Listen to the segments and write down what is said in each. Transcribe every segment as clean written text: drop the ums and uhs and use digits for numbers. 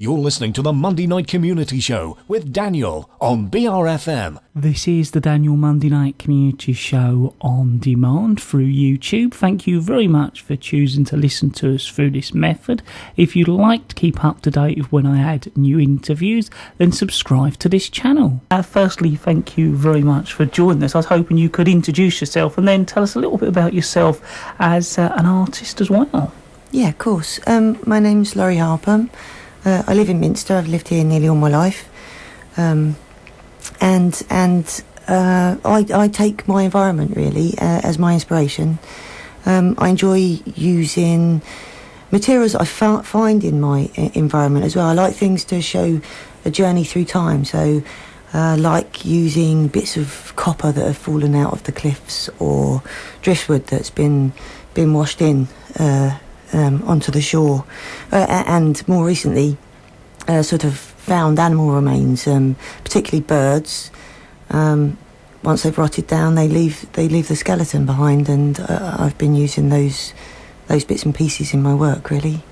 You're listening to the Monday Night Community Show with Daniel on BRFM. This is the Daniel Monday Night Community Show on demand through YouTube. Thank you very much for choosing to listen to us through this method. If you'd like to keep up to date with when I add new interviews, then subscribe to this channel. Firstly, thank you very much for joining us. I was hoping you could introduce yourself and then tell us a little bit about yourself as an artist as well. Yeah, of course. My name's Laurie Harpum. I live in Minster. I've lived here nearly all my life, and I take my environment really as my inspiration. I enjoy using materials I find in my environment as well. I like things to show a journey through time, so like using bits of copper that have fallen out of the cliffs or driftwood that's been washed in onto the shore, and more recently sort of found animal remains, particularly birds. Once they've rotted down, they leave the skeleton behind, and I've been using those bits and pieces in my work really.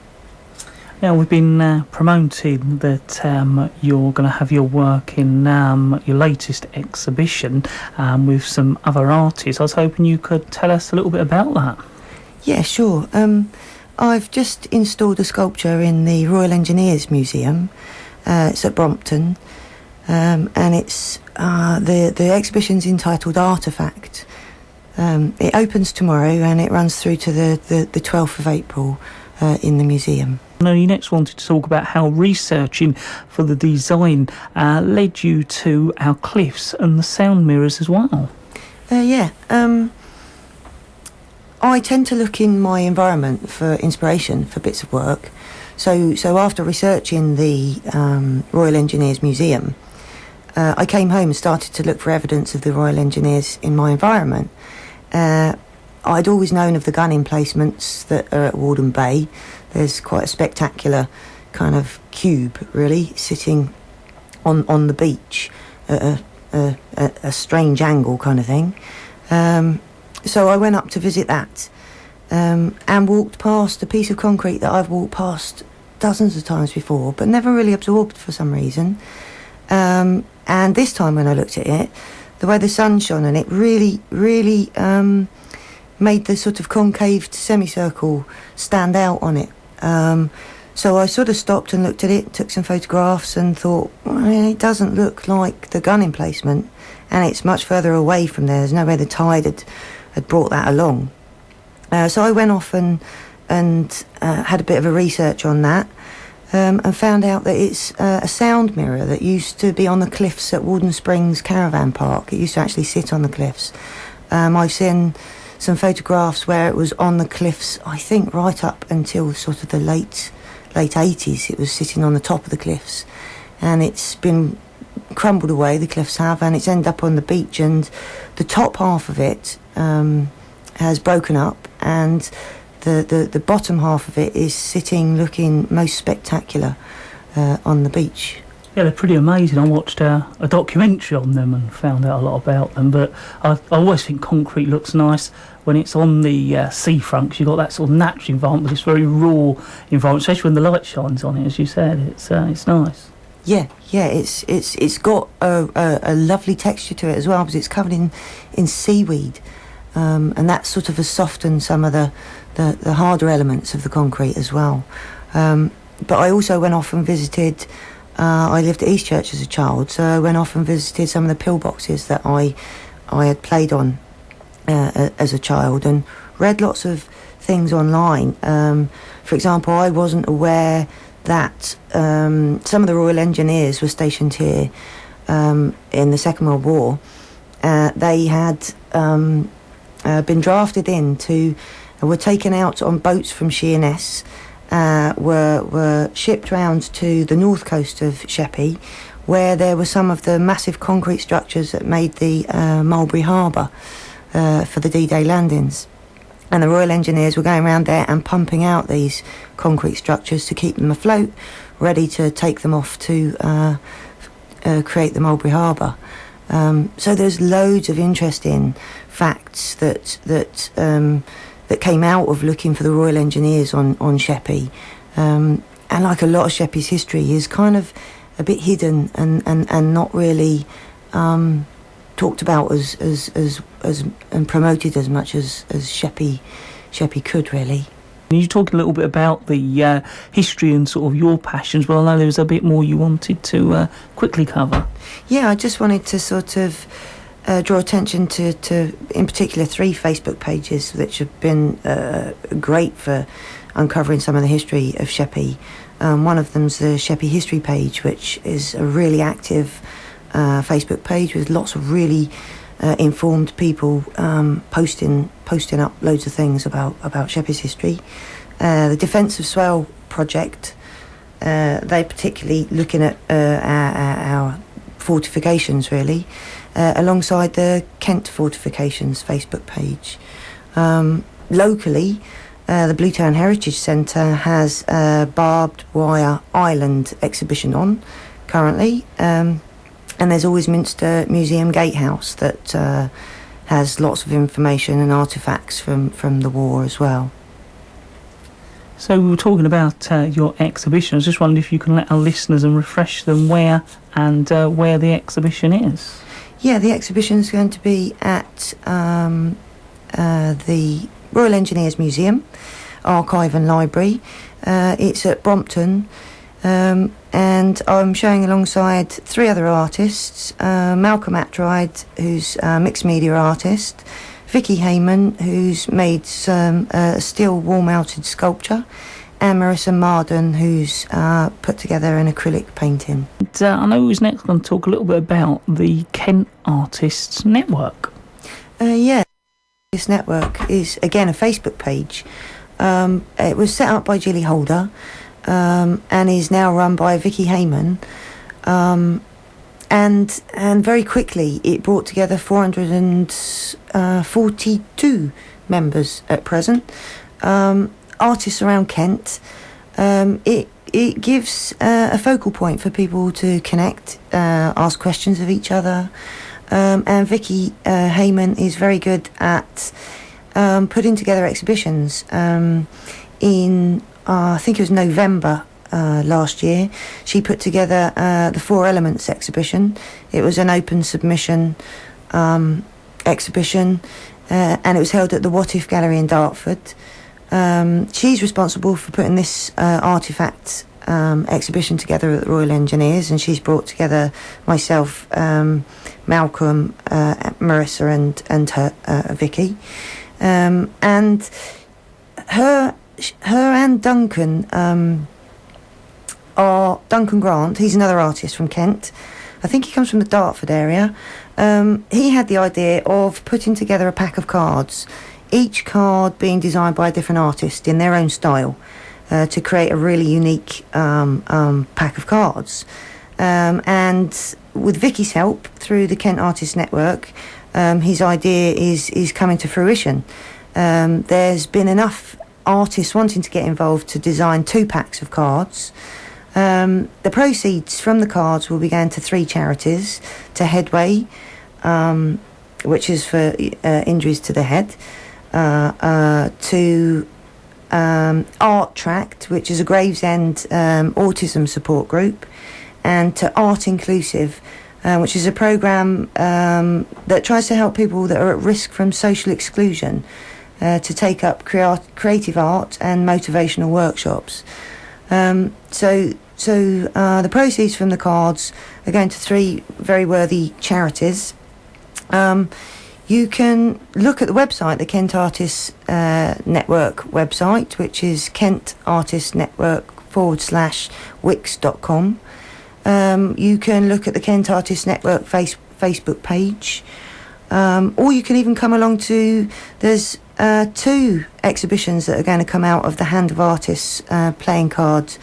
Now, we've been promoting that you're going to have your work in your latest exhibition with some other artists. I was hoping you could tell us a little bit about that. Yeah, sure. I've just installed a sculpture in the Royal Engineers Museum. It's at Brompton, and it's the exhibition's entitled Artefact. It opens tomorrow and it runs through to the 12th of April in the museum. Now, you next wanted to talk about how researching for the design led you to our cliffs and the sound mirrors as well. Yeah. I tend to look in my environment for inspiration for bits of work. So after researching the Royal Engineers Museum, I came home and started to look for evidence of the Royal Engineers in my environment. I'd always known of the gun emplacements that are at Walden Bay. There's quite a spectacular kind of cube, really, sitting on the beach at a strange angle kind of thing. So I went up to visit that and walked past a piece of concrete that I've walked past dozens of times before, but never really absorbed for some reason. And this time when I looked at it, the way the sun shone on it really made the sort of concaved semicircle stand out on it. So I sort of stopped and looked at it, took some photographs and thought, well, it doesn't look like the gun emplacement, and it's much further away from there. There's no way the tide had brought that along. So I went off and had a bit of a research on that, and found out that it's a sound mirror that used to be on the cliffs at Walden Springs Caravan Park. It used to actually sit on the cliffs. I've seen some photographs where it was on the cliffs, I think right up until sort of the late 80s. It was sitting on the top of the cliffs, and it's been crumbled away, the cliffs have, and it's ended up on the beach, and the top half of it has broken up, and the bottom half of it is sitting looking most spectacular on the beach. Yeah, they're pretty amazing. I watched a documentary on them and found out a lot about them, but I always think concrete looks nice when it's on the seafront, because you've got that sort of natural environment, but it's very raw environment, especially when the light shines on it, as you said. It's nice. Yeah, it's got a lovely texture to it as well, because it's covered in seaweed, and that sort of has softened some of the harder elements of the concrete as well. But I also went off and visited. I lived at Eastchurch as a child, so I went off and visited some of the pillboxes that I had played on as a child, and read lots of things online. For example, I wasn't aware that some of the Royal Engineers were stationed here in the Second World War. They had been drafted in were taken out on boats from Sheerness, were shipped round to the north coast of Sheppey, where there were some of the massive concrete structures that made the Mulberry Harbour for the D-Day landings. And the Royal Engineers were going around there and pumping out these concrete structures to keep them afloat, ready to take them off to create the Mulberry Harbour. So there's loads of interesting facts that came out of looking for the Royal Engineers on Sheppey. like a lot of sheppey's history, is kind of a bit hidden and not really talked about as and promoted as much as sheppey could, really. You talk a little bit about the history and sort of your passions, but I know there was a bit more you wanted to quickly cover. Yeah, I just wanted to sort of draw attention to, in particular, 3 Facebook pages which have been great for uncovering some of the history of sheppey. One of them's the Sheppey History page, which is a really active Facebook page with lots of really informed people posting up loads of things about sheppey's history. The Defence of Swale project, they're particularly looking at our fortifications, really, alongside the Kent Fortifications Facebook page. Locally, the Bluetown Heritage Centre has a barbed wire island exhibition on currently, and there's always Minster Museum Gatehouse that has lots of information and artefacts from the war as well. So we were talking about your exhibition. I was just wondering if you can let our listeners and refresh them where the exhibition is. Yeah, the exhibition's going to be at the Royal Engineers Museum, Archive and Library. It's at Brompton, and I'm showing alongside 3 other artists, Malcolm Atride, who's a mixed media artist, Vicky Heyman, who's made some steel wall-mounted sculpture, and Marissa Marden, who's put together an acrylic painting. And, I know who's next going to talk a little bit about the Kent Artists Network. Yeah, this network is, again, a Facebook page. It was set up by Gilly Holder and is now run by Vicky Heyman. And very quickly it brought together 442 members at present, artists around Kent. It gives a focal point for people to connect, ask questions of each other, and Vicky Heyman is very good at putting together exhibitions. In I think it was November last year, she put together the 4 Elements exhibition. It was an open submission exhibition, and it was held at the What If Gallery in Dartford. She's responsible for putting this Artefact exhibition together at the Royal Engineers, and she's brought together myself, Malcolm, Marissa and her, Vicky. And her and Duncan are Duncan Grant. He's another artist from Kent. I think he comes from the Dartford area. He had the idea of putting together a pack of cards, each card being designed by a different artist in their own style, to create a really unique pack of cards. And with Vicky's help, through the Kent Artists Network, his idea is coming to fruition. There's been enough artists wanting to get involved to design 2 packs of cards. The proceeds from the cards will be going to 3 charities: to Headway, which is for injuries to the head, to Artefact, which is a Gravesend autism support group, and to Art Inclusive, which is a programme that tries to help people that are at risk from social exclusion to take up creative art and motivational workshops. So the proceeds from the cards are going to 3 very worthy charities. You can look at the website, the Kent Artists Network website, which is kentartistnetwork.wix.com. You can look at the Kent Artists Network Facebook page, or you can even come along to, there's 2 exhibitions that are going to come out of the Hand of Artists playing cards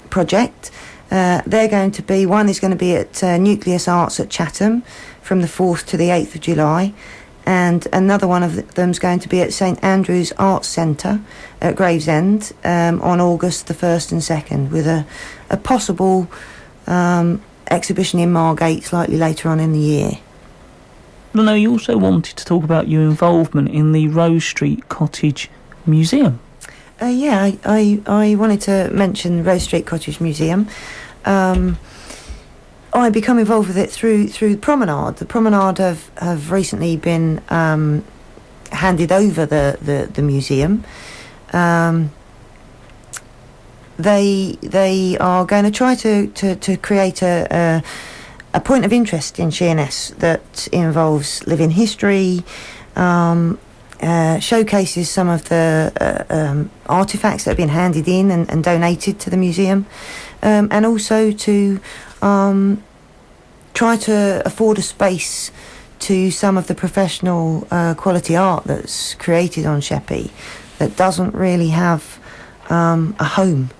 project. They're going to be, one is going to be at Nucleus Arts at Chatham from the 4th to the 8th of July, and another one of them's going to be at St Andrew's Arts Centre at Gravesend on August the 1st and 2nd, with a possible exhibition in Margate slightly later on in the year. I know you also wanted to talk about your involvement in the Rose Street Cottage Museum. I wanted to mention Rose Street Cottage Museum. I become involved with it through the Promenade. The Promenade have recently been handed over the museum. They are going to try to create a point of interest in Sheerness that involves living history, showcases some of the artefacts that have been handed in and donated to the museum, and also to try to afford a space to some of the professional quality art that's created on Sheppey that doesn't really have a home.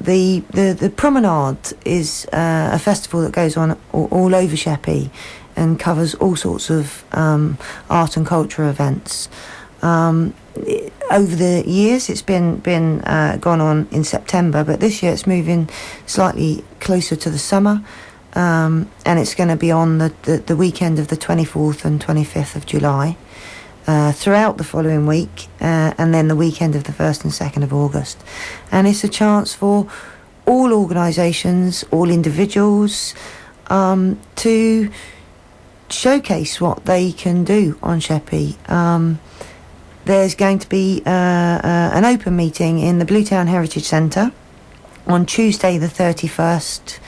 The Promenade is a festival that goes on all over Sheppey and covers all sorts of art and culture events. Over the years, it's been gone on in September, but this year it's moving slightly closer to the summer, and it's going to be on the weekend of the 24th and 25th of July, throughout the following week, and then the weekend of the 1st and 2nd of August. And it's a chance for all organisations, all individuals, to showcase what they can do on Sheppey. There's going to be an open meeting in the Bluetown Heritage Centre on Tuesday the 31st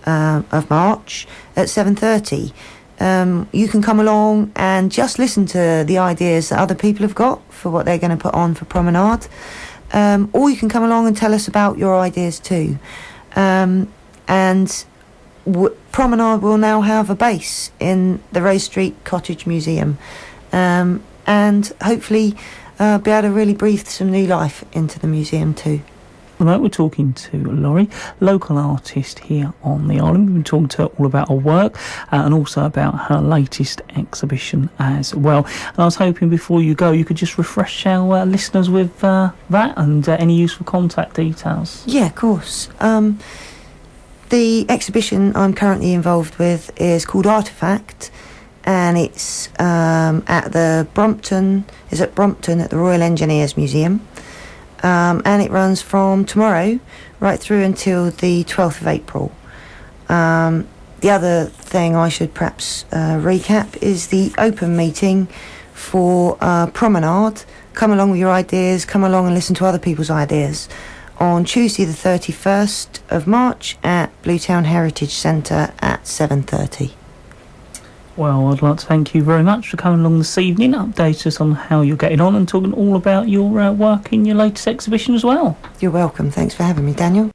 of March at 7:30. You can come along and just listen to the ideas that other people have got for what they're going to put on for Promenade, or you can come along and tell us about your ideas too. Promenade will now have a base in the Rose Street Cottage Museum, and hopefully be able to really breathe some new life into the museum too. At the moment, we're talking to Laurie, local artist here on the island. We've been talking to her all about her work and also about her latest exhibition as well. And I was hoping before you go, you could just refresh our listeners with that and any useful contact details. Yeah, of course. The exhibition I'm currently involved with is called Artefact, and it's at Brompton at the Royal Engineers Museum. And it runs from tomorrow right through until the 12th of April. The other thing I should perhaps recap is the open meeting for Promenade. Come along with your ideas, come along and listen to other people's ideas on Tuesday the 31st of March at Bluetown Heritage Centre at 7:30. Well, I'd like to thank you very much for coming along this evening, update us on how you're getting on and talking all about your work in your latest exhibition as well. You're welcome. Thanks for having me, Daniel.